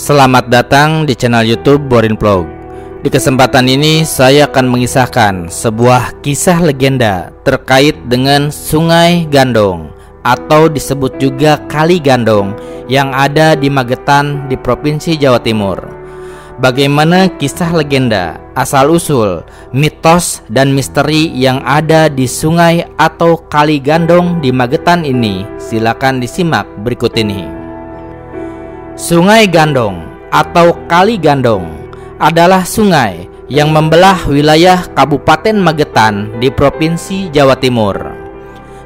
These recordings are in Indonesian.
Selamat datang di channel YouTube Borin Vlog. Di kesempatan ini saya akan mengisahkan sebuah kisah legenda terkait dengan Sungai Gandong atau disebut juga Kali Gandong yang ada di Magetan di Provinsi Jawa Timur. Bagaimana kisah legenda, asal-usul, mitos dan misteri yang ada di sungai atau Kali Gandong di Magetan ini? Silakan disimak berikut ini. Sungai Gandong atau Kali Gandong adalah sungai yang membelah wilayah Kabupaten Magetan di Provinsi Jawa Timur.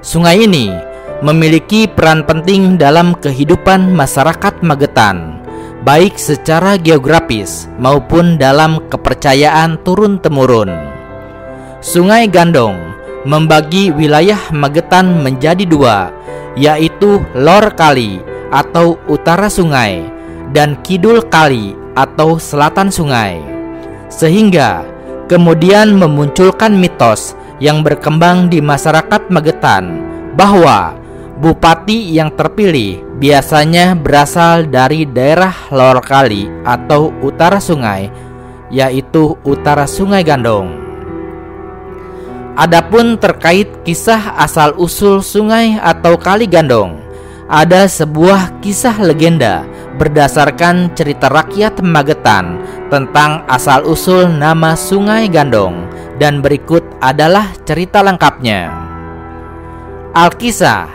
Sungai ini memiliki peran penting dalam kehidupan masyarakat Magetan, baik secara geografis maupun dalam kepercayaan turun-temurun. Sungai Gandong membagi wilayah Magetan menjadi dua, yaitu Lor Kali atau utara sungai dan Kidul Kali atau selatan sungai, sehingga kemudian memunculkan mitos yang berkembang di masyarakat Magetan bahwa bupati yang terpilih biasanya berasal dari daerah Lor Kali atau utara sungai, yaitu utara Sungai Gandong. Adapun terkait kisah asal-usul sungai atau Kali Gandong, ada sebuah kisah legenda berdasarkan cerita rakyat Magetan tentang asal-usul nama Sungai Gandong, dan berikut adalah cerita lengkapnya. Alkisah,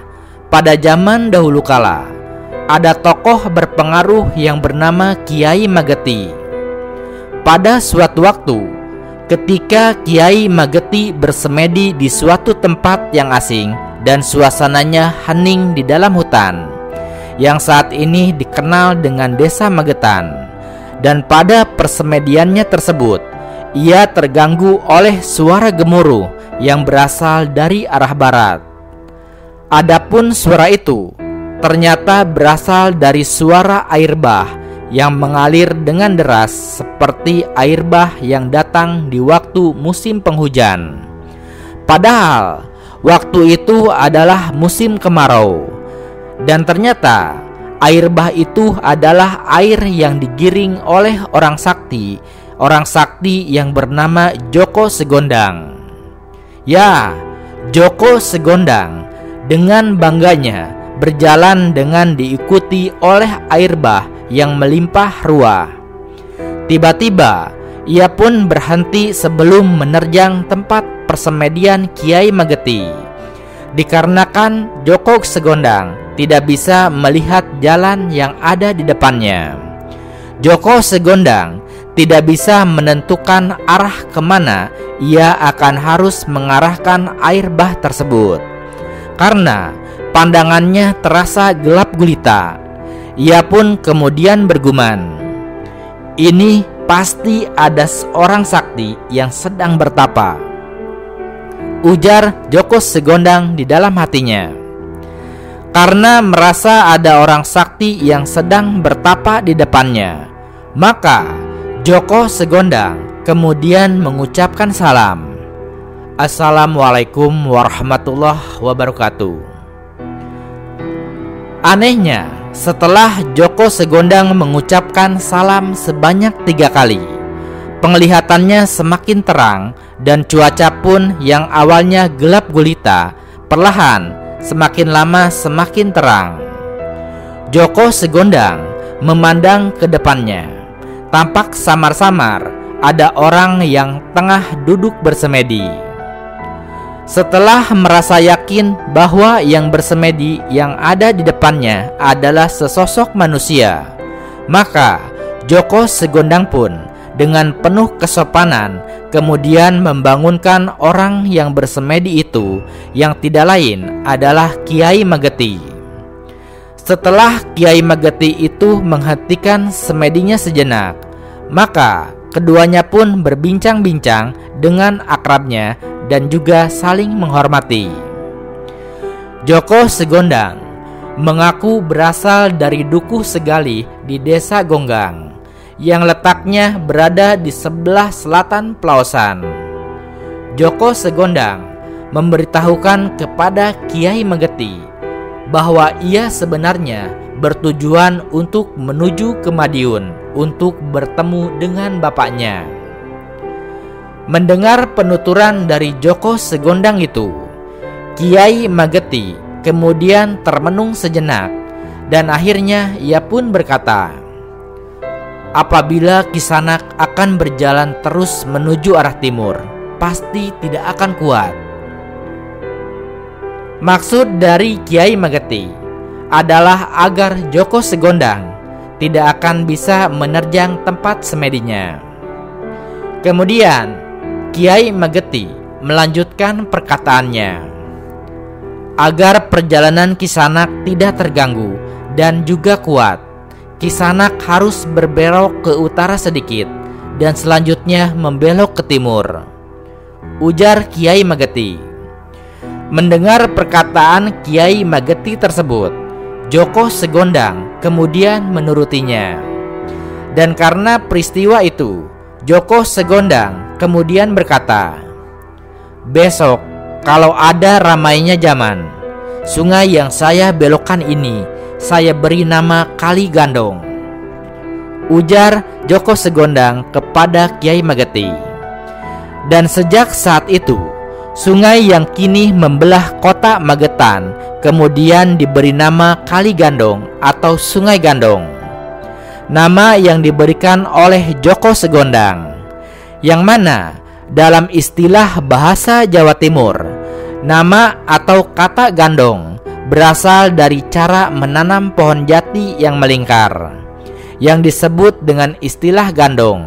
pada zaman dahulu kala, ada tokoh berpengaruh yang bernama Kiai Mageti. Pada suatu waktu, ketika Kiai Mageti bersemedi di suatu tempat yang asing dan suasananya hening di dalam hutan, yang saat ini dikenal dengan Desa Magetan, dan pada persemediannya tersebut ia terganggu oleh suara gemuruh yang berasal dari arah barat. Adapun suara itu ternyata berasal dari suara air bah yang mengalir dengan deras seperti air bah yang datang di waktu musim penghujan. Padahal waktu itu adalah musim kemarau, dan ternyata air bah itu adalah air yang digiring oleh orang sakti yang bernama Joko Segondang. Ya, Joko Segondang dengan bangganya berjalan dengan diikuti oleh air bah yang melimpah ruah. Tiba-tiba ia pun berhenti sebelum menerjang tempat persemedian Kiai Mageti, dikarenakan Joko Segondang tidak bisa melihat jalan yang ada di depannya. Joko Segondang tidak bisa menentukan arah kemana ia akan harus mengarahkan air bah tersebut, karena pandangannya terasa gelap gulita. Ia pun kemudian bergumam, "Ini pasti ada seorang sakti yang sedang bertapa," ujar Joko Segondang di dalam hatinya. Karena merasa ada orang sakti yang sedang bertapa di depannya, maka Joko Segondang kemudian mengucapkan salam, "Assalamualaikum warahmatullahi wabarakatuh." Anehnya, setelah Joko Segondang mengucapkan salam sebanyak 3 kali, penglihatannya semakin terang dan cuaca pun yang awalnya gelap gulita perlahan semakin lama semakin terang. Joko Segondang memandang ke depannya. Tampak samar-samar ada orang yang tengah duduk bersemedi. Setelah merasa yakin bahwa yang bersemedi yang ada di depannya adalah sesosok manusia, maka Joko Segondang pun dengan penuh kesopanan kemudian membangunkan orang yang bersemedi itu, yang tidak lain adalah Kiai Mageti. Setelah Kiai Mageti itu menghentikan semedinya sejenak, maka keduanya pun berbincang-bincang dengan akrabnya dan juga saling menghormati. Joko Segondang mengaku berasal dari Dukuh Segali di Desa Gonggang, yang letaknya berada di sebelah selatan Pelausan. Joko Segondang memberitahukan kepada Kiai Mageti bahwa ia sebenarnya bertujuan untuk menuju ke Madiun untuk bertemu dengan bapaknya. Mendengar penuturan dari Djoko Segondang itu, Kiai Mageti kemudian termenung sejenak dan akhirnya ia pun berkata, "Apabila Kisanak akan berjalan terus menuju arah timur, pasti tidak akan kuat." Maksud dari Kiai Mageti adalah agar Djoko Segondang tidak akan bisa menerjang tempat semedinya. Kemudian Kiai Mageti melanjutkan perkataannya, agar perjalanan Kisanak tidak terganggu dan juga kuat, Kisanak harus berbelok ke utara sedikit dan selanjutnya membelok ke timur, ujar Kiai Mageti. Mendengar perkataan Kiai Mageti tersebut, Djoko Segondang kemudian menurutinya. Dan karena peristiwa itu, Djoko Segondang kemudian berkata, "Besok kalau ada ramainya zaman, sungai yang saya belokkan ini saya beri nama Kali Gandong," ujar Djoko Segondang kepada Kiai Mageti. Dan sejak saat itu, sungai yang kini membelah kota Magetan kemudian diberi nama Kali Gandong atau Sungai Gandong, nama yang diberikan oleh Djoko Segondang, yang mana dalam istilah bahasa Jawa Timur, nama atau kata gandong berasal dari cara menanam pohon jati yang melingkar, yang disebut dengan istilah gandong.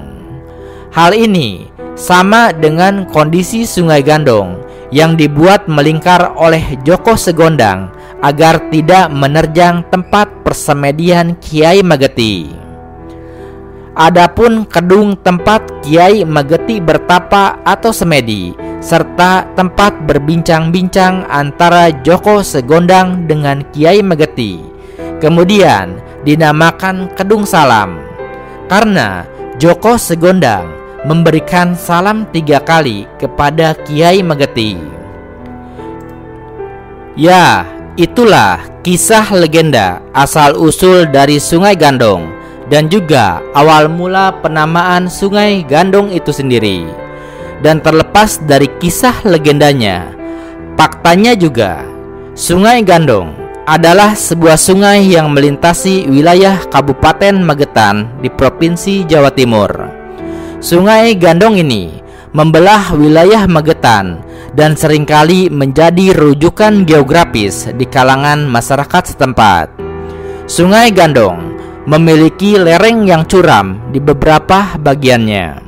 Hal ini sama dengan kondisi Sungai Gandong yang dibuat melingkar oleh Djoko Segondang agar tidak menerjang tempat persemedian Kiai Mageti. Adapun kedung tempat Kiai Mageti bertapa atau semedi, serta tempat berbincang-bincang antara Djoko Segondang dengan Kiai Mageti, kemudian dinamakan Kedung Salam, karena Djoko Segondang memberikan salam 3 kali kepada Kiai Mageti. Ya, itulah kisah legenda asal-usul dari Sungai Gandong dan juga awal mula penamaan Sungai Gandong itu sendiri. Dan terlepas dari kisah legendanya, faktanya juga Sungai Gandong adalah sebuah sungai yang melintasi wilayah Kabupaten Magetan di Provinsi Jawa Timur. Sungai Gandong ini membelah wilayah Magetan dan seringkali menjadi rujukan geografis di kalangan masyarakat setempat. Sungai Gandong memiliki lereng yang curam di beberapa bagiannya,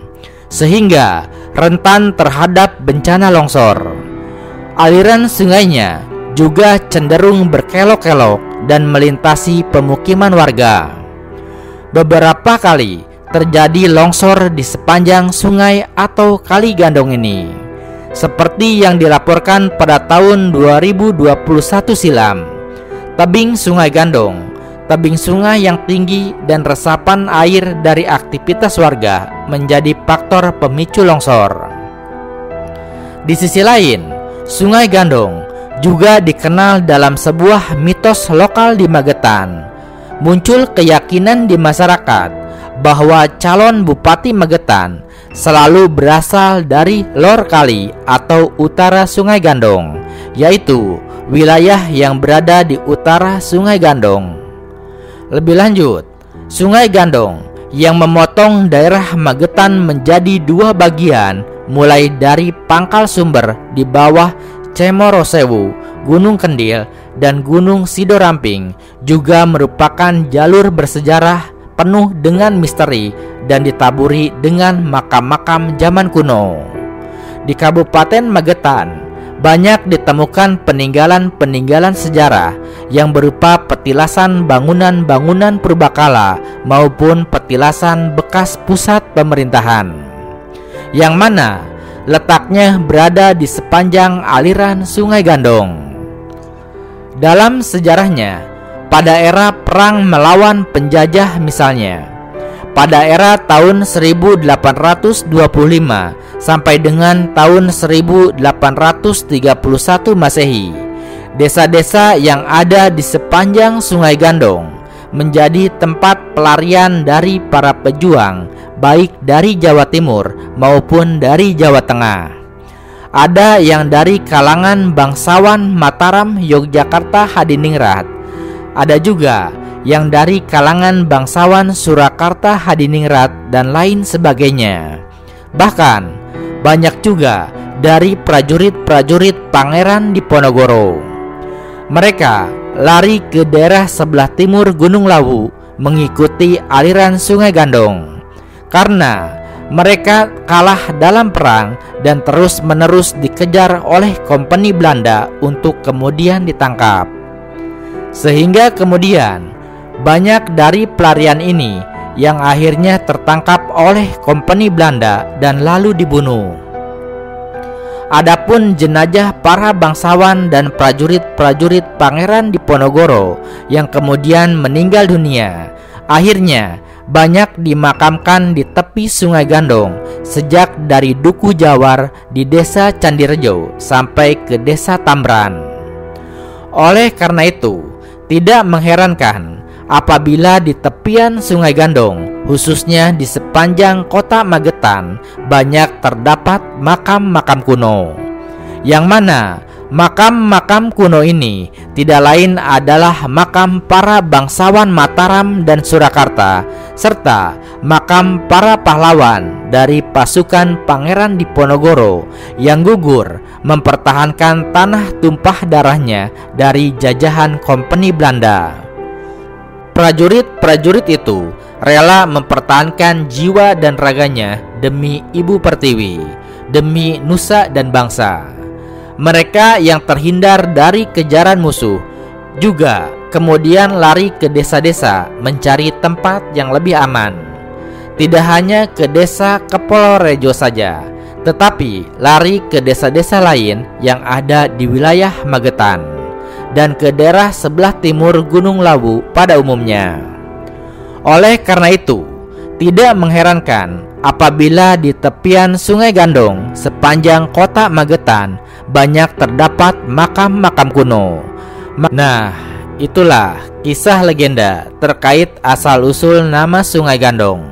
sehingga rentan terhadap bencana longsor. Aliran sungainya juga cenderung berkelok-kelok dan melintasi pemukiman warga. Beberapa kali terjadi longsor di sepanjang sungai atau Kali Gandong ini, seperti yang dilaporkan pada tahun 2021 silam. Tebing Sungai Gandong, tebing sungai yang tinggi dan resapan air dari aktivitas warga menjadi faktor pemicu longsor. Di sisi lain, Sungai Gandong juga dikenal dalam sebuah mitos lokal di Magetan. Muncul keyakinan di masyarakat bahwa calon Bupati Magetan selalu berasal dari Lor Kali atau utara Sungai Gandong, yaitu wilayah yang berada di utara Sungai Gandong. Lebih lanjut, Sungai Gandong yang memotong daerah Magetan menjadi 2 bagian, mulai dari Pangkal Sumber di bawah Cemorosewu, Gunung Kendil, dan Gunung Sidoramping, juga merupakan jalur bersejarah penuh dengan misteri dan ditaburi dengan makam-makam zaman kuno. Di Kabupaten Magetan banyak ditemukan peninggalan-peninggalan sejarah yang berupa petilasan bangunan-bangunan purbakala maupun petilasan bekas pusat pemerintahan, yang mana letaknya berada di sepanjang aliran Sungai Gandong. Dalam sejarahnya, pada era perang melawan penjajah misalnya, pada era tahun 1825 sampai dengan tahun 1831 Masehi, desa-desa yang ada di sepanjang Sungai Gandong menjadi tempat pelarian dari para pejuang, baik dari Jawa Timur maupun dari Jawa Tengah. Ada yang dari kalangan bangsawan Mataram, Yogyakarta, Hadiningrat. Ada juga yang dari kalangan bangsawan Surakarta, Hadiningrat, dan lain sebagainya. Bahkan banyak juga dari prajurit-prajurit Pangeran Diponegoro. Mereka lari ke daerah sebelah timur Gunung Lawu mengikuti aliran Sungai Gandong karena mereka kalah dalam perang dan terus-menerus dikejar oleh kompeni Belanda untuk kemudian ditangkap. Sehingga kemudian banyak dari pelarian ini yang akhirnya tertangkap oleh kompeni Belanda dan lalu dibunuh. Adapun jenazah para bangsawan dan prajurit-prajurit Pangeran Diponegoro yang kemudian meninggal dunia, akhirnya banyak dimakamkan di tepi Sungai Gandong sejak dari Duku Jawar di desa Candirejo sampai ke desa Tambran. Oleh karena itu, tidak mengherankan apabila di tepian Sungai Gandong, khususnya di sepanjang kota Magetan, banyak terdapat makam-makam kuno, yang mana makam-makam kuno ini tidak lain adalah makam para bangsawan Mataram dan Surakarta, serta makam para pahlawan dari pasukan Pangeran Diponegoro yang gugur mempertahankan tanah tumpah darahnya dari jajahan kompeni Belanda. Prajurit-prajurit itu rela mempertahankan jiwa dan raganya demi Ibu Pertiwi, demi nusa dan bangsa. Mereka yang terhindar dari kejaran musuh juga kemudian lari ke desa-desa mencari tempat yang lebih aman. Tidak hanya ke desa Kepolorejo saja, tetapi lari ke desa-desa lain yang ada di wilayah Magetan dan ke daerah sebelah timur Gunung Lawu pada umumnya. Oleh karena itu, tidak mengherankan apabila di tepian Sungai Gandong sepanjang kota Magetan banyak terdapat makam-makam kuno. Nah, itulah kisah legenda terkait asal-usul nama Sungai Gandong,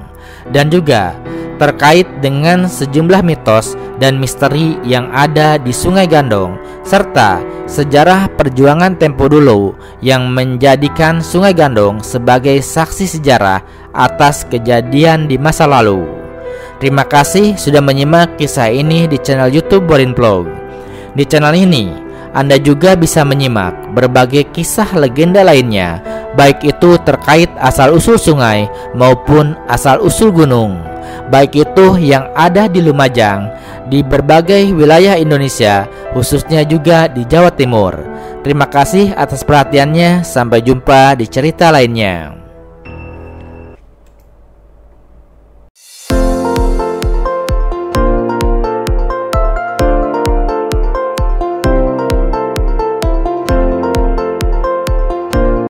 dan juga terkait dengan sejumlah mitos dan misteri yang ada di Sungai Gandong, serta sejarah perjuangan tempo dulu yang menjadikan Sungai Gandong sebagai saksi sejarah atas kejadian di masa lalu. Terima kasih sudah menyimak kisah ini di channel YouTube Borin Vlog. Di channel ini Anda juga bisa menyimak berbagai kisah legenda lainnya, baik itu terkait asal-usul sungai maupun asal-usul gunung, baik itu yang ada di Lumajang, di berbagai wilayah Indonesia, khususnya juga di Jawa Timur. Terima kasih atas perhatiannya. Sampai jumpa di cerita lainnya.